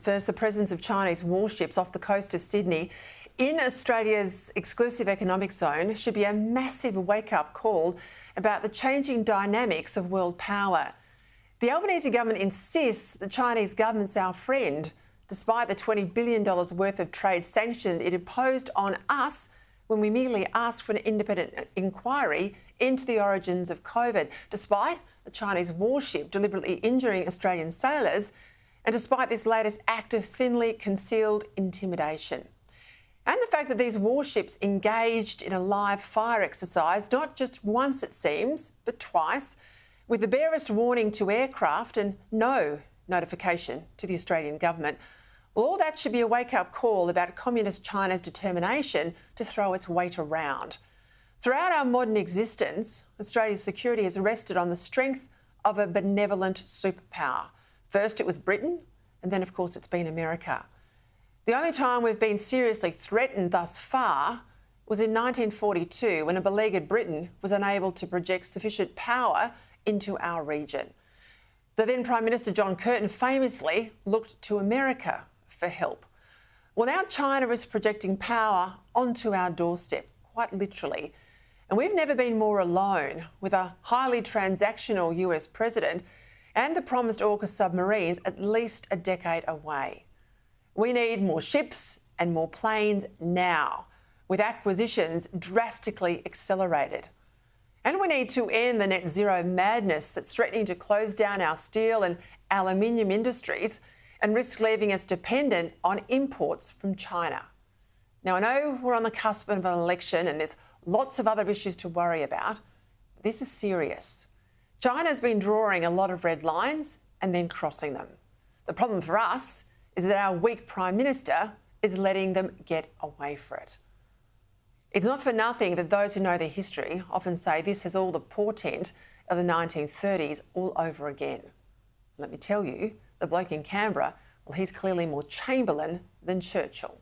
First, the presence of Chinese warships off the coast of Sydney in Australia's exclusive economic zone should be a massive wake-up call about the changing dynamics of world power. The Albanese government insists the Chinese government's our friend, despite the $20 billion worth of trade sanctions it imposed on us when we merely asked for an independent inquiry into the origins of COVID, despite the Chinese warship deliberately injuring Australian sailors, and despite this latest act of thinly concealed intimidation. And the fact that these warships engaged in a live fire exercise, not just once it seems, but twice, with the barest warning to aircraft and no notification to the Australian government. Well, all that should be a wake-up call about Communist China's determination to throw its weight around. Throughout our modern existence, Australia's security has rested on the strength of a benevolent superpower. First it was Britain, and then of course it's been America. The only time we've been seriously threatened thus far was in 1942, when a beleaguered Britain was unable to project sufficient power into our region. The then Prime Minister John Curtin famously looked to America for help. Well, now China is projecting power onto our doorstep, quite literally. And we've never been more alone, with a highly transactional US president and the promised AUKUS submarines at least a decade away. We need more ships and more planes now, with acquisitions drastically accelerated. And we need to end the net zero madness that's threatening to close down our steel and aluminium industries and risk leaving us dependent on imports from China. Now, I know we're on the cusp of an election and there's lots of other issues to worry about, but this is serious. China's been drawing a lot of red lines and then crossing them. The problem for us is that our weak Prime Minister is letting them get away for it. It's not for nothing that those who know their history often say this has all the portent of the 1930s all over again. Let me tell you, the bloke in Canberra, well, he's clearly more Chamberlain than Churchill.